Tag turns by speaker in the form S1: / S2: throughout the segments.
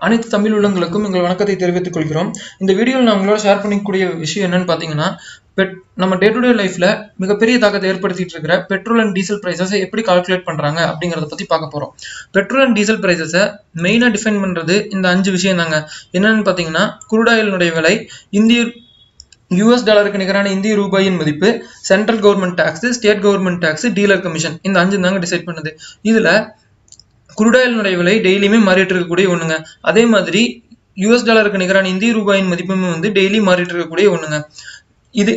S1: அனைத்து தமிழ் உள்ளங்களுக்கும் எங்கள் வணக்கத்தை தெரிவித்துக் கொள்கிறோம். இந்த வீடியோவில் நான் உங்களோட ஷேர் பண்ணிக்கூடிய விஷயம் என்னன்னு பார்த்தீங்கன்னா, நம்ம டே டு டே லைஃப்ல மிகப்பெரிய தாக்கத்தை ஏற்படுத்திட்டு இருக்கிற பெட்ரோல் அண்ட் டீசல் பிரைசஸை எப்படி கால்குலேட் பண்றாங்க அப்படிங்கறத பத்தி பார்க்க போறோம். பெட்ரோல் அண்ட் டீசல் பிரைசஸை மெயினா டிஃபைன் பண்றது இந்த 5 விஷயம் தாங்க. என்னன்னு பார்த்தீங்கன்னா, குரூட் ஆயிலினுடைய விலை, US டாலருக்கு நிகரான இந்திய ரூபாயின் மதிப்பு, central government tax, state government tax, dealer commission, இந்த 5 தாங்க டிசைட் பண்ணுது. இதுல குரூட் ஆயிலினுடைய விலை டெய்லியுமே மாறிட்டு இருக்கக்கூடிய ஒண்ணுங்க. அதே மாதிரி US டாலருக்கு நிகரான இந்திய ரூபாயின் மதிப்புமே வந்து டெய்லி மாறிட்டு இருக்கக்கூடிய ஒண்ணுங்க. இதை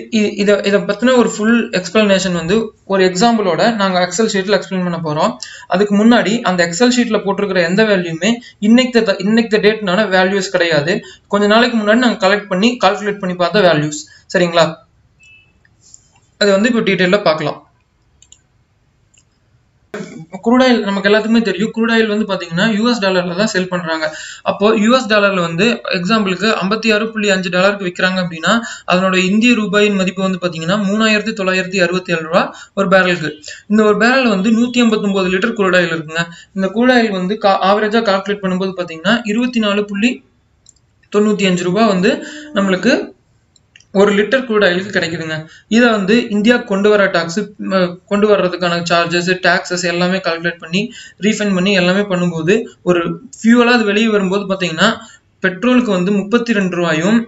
S1: பத்தின ஒரு ஃபுல் எக்ஸ்பிளனேஷன் வந்து ஒரு எக்ஸாம்பிளோட நாங்க எக்ஸல் ஷீட்ல எக்ஸ்பிளைன் பண்ண போறோம். அதுக்கு முன்னாடி அந்த எக்ஸல் ஷீட்ல போட்டிருக்கிற எந்த வேல்யூமே இன்னைக்கு டேட்னால வேல்யூஸ் கிடையாது. கொஞ்ச நாளைக்கு முன்னாடி நாங்க கால்குலேட் பண்ணி பார்த்த வேல்யூஸ். சரிங்களா? அது வந்து இப்போ டீட்டெயில பார்க்கலாம். குரூட் ஆயில் நமக்கு எல்லாத்துக்குமே தெரியும். குரூட் ஆயில் வந்து பாத்தீங்கன்னா US டாலர்ல தான் செல் பண்றாங்க. அப்போ US டாலர்ல வந்து எக்ஸாம்பிளுக்கு $56.5 விற்கிறாங்க அப்படின்னா, அதனோட இந்திய ரூபாயின் மதிப்பு வந்து பாத்தீங்கன்னா 3967 ரூபாய் ஒரு பேரலுக்கு. இந்த ஒரு பேரல் வந்து 189 லிட்டர் குரூட் ஆயில் இருக்குங்க. இந்த குரூட் ஆயில் வந்து ஆவரேஜா கால்குலேட் பண்ணும்போது பாத்தீங்கன்னா 24.95 ரூபாய் வந்து நம்மளுக்கு ஒரு லிட்டர் குரூட் ஆயிலுக்கு கிடைக்குதுங்க. இதை வந்து இந்தியா கொண்டு வர்றதுக்கான சார்ஜஸ், டாக்ஸஸ் எல்லாமே கால்குலேட் பண்ணி ரீஃபைன் பண்ணி எல்லாமே பண்ணும்போது ஒரு ஃபியூவலா அது வெளியே வரும்போது பாத்தீங்கன்னா பெட்ரோலுக்கு வந்து 32 ரூபாயும்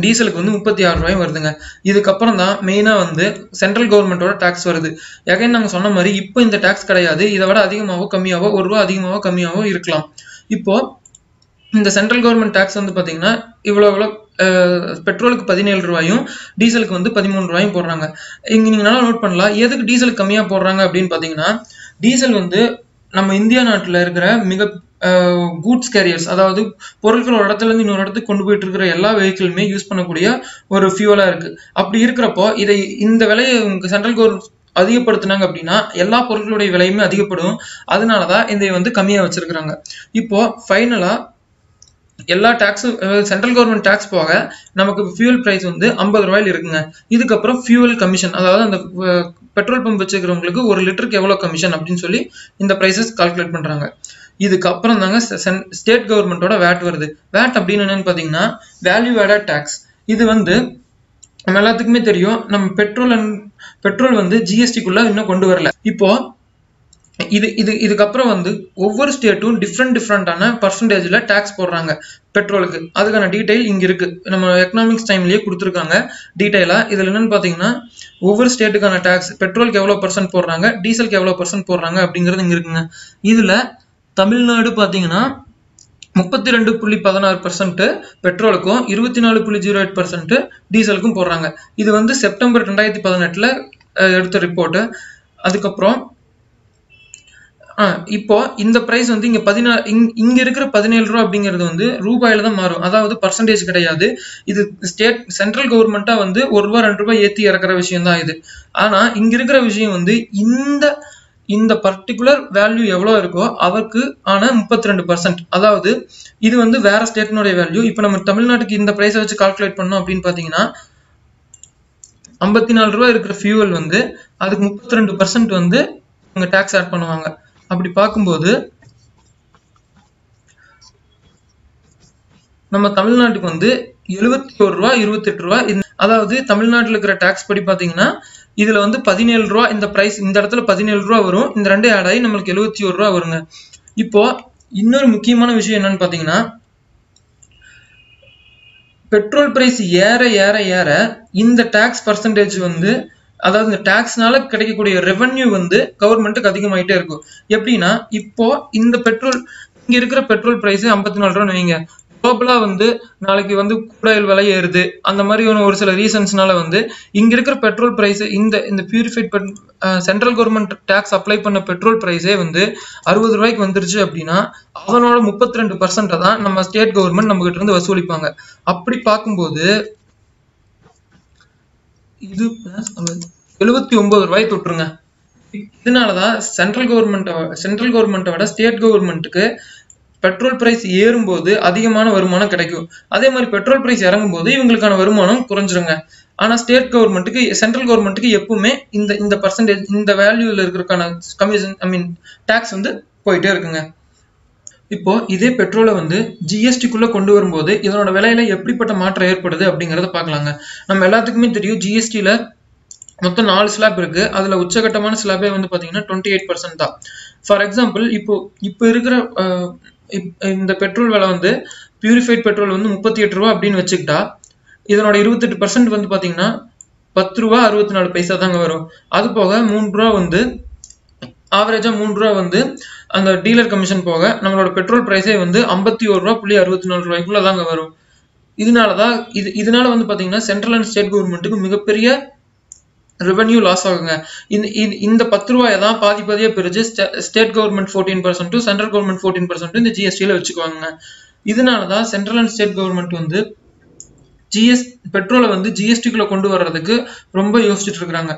S1: டீசலுக்கு வந்து 36 ரூபாயும் வருதுங்க. இதுக்கப்புறம் தான் மெயினா வந்து சென்ட்ரல் கவர்மெண்டோட டாக்ஸ் வருது. எகைன் நாங்க சொன்ன மாதிரி இப்போ இந்த டாக்ஸ் கிடையாது. இதை விட அதிகமாவோ கம்மியாவோ ₹1 அதிகமாவோ கம்மியாவோ இருக்கலாம். இப்போ இந்த சென்ட்ரல் கவர்மெண்ட் டாக்ஸ் வந்து பாத்தீங்கன்னா இவ்வளவு பெட்ரோலுக்கு 17 ரூபாயும் டீசலுக்கு வந்து 13 ரூபாயும் போடுறாங்க. இங்க நீங்க நல்லா நோட் பண்ணலாம். எதுக்கு டீசலுக்கு கம்மியா போடுறாங்க அப்படின்னு பாத்தீங்கன்னா, டீசல் வந்து நம்ம இந்தியா நாட்டுல இருக்கிற மிக கூட்ஸ் கேரியர்ஸ், அதாவது பொருட்கள் ஒரு இடத்துல இருந்து இன்னொரு இடத்துக்கு கொண்டு போயிட்டு இருக்கிற எல்லா வெஹிக்கிளுமே யூஸ் பண்ணக்கூடிய ஒரு ஃபியூலா இருக்கு. அப்படி இருக்கிறப்போ இந்த விலையை சென்ட்ரல் கவர்மெண்ட் அதிகப்படுத்தினாங்க அப்படின்னா எல்லா பொருட்களுடைய விலையுமே அதிகப்படும். அதனாலதான் இதை வந்து கம்மியா வச்சிருக்கிறாங்க. இப்போ ஃபைனலா எல்லா டாக்ஸும் சென்ட்ரல் கவர்மெண்ட் டாக்ஸ் போக நமக்கு ஃபியூல் பிரைஸ் வந்து 50 ரூபாயில் இருக்குங்க. இதுக்கப்புறம் ஃபியூவல் கமிஷன், அதாவது அந்த பெட்ரோல் பம்ப் வச்சுக்கிறவங்களுக்கு ஒரு லிட்டருக்கு எவ்வளவு கமிஷன் அப்படின்னு சொல்லி இந்த பிரைசஸ் கால்குலேட் பண்றாங்க. இதுக்கப்புறம் தாங்க ஸ்டேட் கவர்மெண்டோட வேட் வருது. வேட் அப்படின்னு என்னன்னு பாத்தீங்கன்னா வேல்யூ ஆடட் டாக்ஸ். இது வந்து நம்ம எல்லாத்துக்குமே தெரியும். நம்ம பெட்ரோல் வந்து ஜிஎஸ்டிக்குள்ள இன்னும் கொண்டு வரல. இப்போ இதுக்கப்புறம் வந்து ஒவ்வொரு ஸ்டேட்டும் டிஃப்ரெண்டான பர்சன்டேஜ்ல டாக்ஸ் போடுறாங்க பெட்ரோலுக்கு. அதுக்கான டீடைல் இங்க இருக்கு. நம்ம எக்கனாமிக்ஸ் டைம்லயே கொடுத்துருக்காங்க டீடைலா. இதுல என்னன்னு பாத்தீங்கன்னா ஒவ்வொரு ஸ்டேட்டுக்கான டாக்ஸ், பெட்ரோலுக்கு எவ்வளவு % போடுறாங்க, டீசலுக்கு எவ்வளவு % போடுறாங்க அப்படிங்கிறது இங்க இருக்குங்க. இதுல தமிழ்நாடு பாத்தீங்கன்னா 32.16% பெட்ரோலுக்கும் 24.08% டீசலுக்கும் போடுறாங்க. இது வந்து செப்டம்பர் 2018 எடுத்த ரிப்போர்ட். அதுக்கப்புறம் இப்போ இந்த பிரைஸ் வந்து இங்க இருக்கிற 17 ரூபாய் அப்படிங்கிறது வந்து ரூபாயில தான் மாறும். அதாவது பர்சன்டேஜ் கிடையாது. இது சென்ட்ரல் கவர்மெண்டா வந்து ₹1 ₹2 ஏத்தி இறக்குற விஷயம் தான் இது. ஆனா இங்க இருக்கிற விஷயம் வந்து இந்த பர்டிகுலர் வேல்யூ எவ்வளவு இருக்கோ அவருக்கு ஆனா 32%. அதாவது இது வந்து வேற ஸ்டேட்னுடைய வேல்யூ. இப்ப நம்ம தமிழ்நாட்டுக்கு இந்த பிரைஸை வச்சு கால்குலேட் பண்ணோம் அப்படின்னு பாத்தீங்கன்னா 54 ரூபாய் இருக்கிற ஃபியூவல் வந்து அதுக்கு 32% வந்து அவங்க டாக்ஸ் ஆட் பண்ணுவாங்க. அப்படி பார்க்கும்போது நம்ம தமிழ்நாட்டுக்கு வந்து 71 ரூபாய் 28 ரூபாய். அதாவது தமிழ்நாட்டில் இருக்கிற டாக்ஸ் படி பாத்தீங்கன்னா இதுல வந்து 17 ரூபாய் இந்த பிரைஸ், இந்த இடத்துல 17 ரூபாய் வரும். இந்த ரெண்டே ஆட் ஆகி நம்மளுக்கு 71 ரூபாய் வருங்க. இப்போ இன்னொரு முக்கியமான விஷயம் என்னன்னு பாத்தீங்கன்னா, பெட்ரோல் பிரைஸ் ஏற ஏற ஏற இந்த டாக்ஸ் பர்சன்டேஜ் வந்து, அதாவது இந்த டாக்ஸ்னால கிடைக்கக்கூடிய ரெவென்யூ வந்து கவர்மெண்ட்டுக்கு அதிகமாயிட்டே இருக்கும். எப்படின்னா இப்போ இங்க இருக்கிற பெட்ரோல் பிரைஸ் 54 ரூபாய் வைங்க. குளோபலா வந்து நாளைக்கு வந்து குரூட் ஆயில் விலை ஏறுது. அந்த மாதிரி ஒரு சில ரீசன்ஸ்னால வந்து இங்க இருக்கிற பெட்ரோல் பிரைஸ் இந்த purified central government tax apply பண்ண பெட்ரோல் பிரைஸே வந்து 60 ரூபாய்க்கு வந்துருச்சு அப்படின்னா அதனோட 32% தான் நம்ம ஸ்டேட் கவர்மெண்ட் நம்ம கிட்ட இருந்து வசூலிப்பாங்க. அப்படி பார்க்கும்போது இது 79 ரூபாய் தொட்டுருங்க. இதனாலதான் சென்ட்ரல் கவர்மெண்ட்டை விட ஸ்டேட் கவர்மெண்ட்டுக்கு பெட்ரோல் பிரைஸ் ஏறும்போது அதிகமான வருமானம் கிடைக்கும். அதே மாதிரி பெட்ரோல் பிரைஸ் இறங்கும் போது இவங்களுக்கான வருமானம் குறைஞ்சிருங்க. ஆனா சென்ட்ரல் கவர்மெண்ட்டுக்கு எப்பவுமே இந்த பர்சன்டேஜ், இந்த வேல்யூல இருக்கிறதுக்கான கமிஷன் டாக்ஸ் வந்து போயிட்டே இருக்குங்க. இப்போ இதே பெட்ரோலை வந்து ஜிஎஸ்டிக்குள்ள கொண்டு வரும்போது இதனோட விலையில எப்படிப்பட்ட மாற்றம் ஏற்படுது அப்படிங்கறத பார்க்கலாங்க. நம்ம எல்லாத்துக்குமே தெரியும் ஜிஎஸ்டில மொத்தம் 4 ஸ்லாப் இருக்கு. அதுல உச்சகட்டமான ஸ்லாபே வந்து பாத்தீங்கன்னா 28% தான். ஃபார் எக்ஸாம்பிள் இப்போ இருக்கிற இந்த பெட்ரோல் விலை வந்து பியூரிஃபைட் பெட்ரோல் வந்து 38 ரூபா அப்படின்னு வச்சுக்கிட்டா இதனோட 28% வந்து பாத்தீங்கன்னா 10 ரூபா 64 பைசா தாங்க வரும். அது போக 3 ரூபா வந்து ஆவரேஜா 3 ரூபா வந்து அந்த டீலர் கமிஷன் போக நம்மளோட பெட்ரோல் பிரைஸே வந்து 51 ரூபாய்க்குள்ள தாங்க வரும். இதனால வந்து பாத்தீங்கன்னா சென்ட்ரல் அண்ட் ஸ்டேட் கவர்மெண்ட்டுக்கு மிகப்பெரிய ரெவென்யூ லாஸ் ஆகுங்க. இந்த 10 ரூபாயை தான் பாதியா பிரிச்சு ஸ்டேட் கவர்மெண்ட் 14%, சென்ட்ரல் கவர்மெண்ட் 14% இந்த ஜிஎஸ்டியில வச்சுக்குவாங்க. இதனாலதான் சென்ட்ரல் அண்ட் ஸ்டேட் கவர்மெண்ட் வந்து பெட்ரோலை வந்து ஜிஎஸ்டிக்குள்ள கொண்டு வர்றதுக்கு ரொம்ப யோசிச்சுட்டு இருக்காங்க.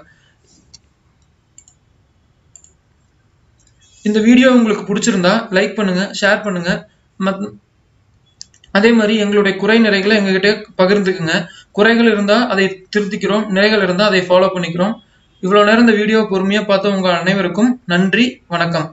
S1: இந்த வீடியோ உங்களுக்கு பிடிச்சிருந்தா லைக் பண்ணுங்க, ஷேர் பண்ணுங்க. அதே மாதிரி எங்களுடைய குறை நிறைகளை எங்ககிட்ட பகிர்ந்துக்குங்க. குறைகள் இருந்தா அதை திருத்திக்கிறோம், நிறைகள் இருந்தா அதை ஃபாலோ பண்ணிக்கிறோம். இவ்வளவு நேரம் இந்த வீடியோ பொறுமையா பார்த்த உங்க அனைவருக்கும் நன்றி, வணக்கம்.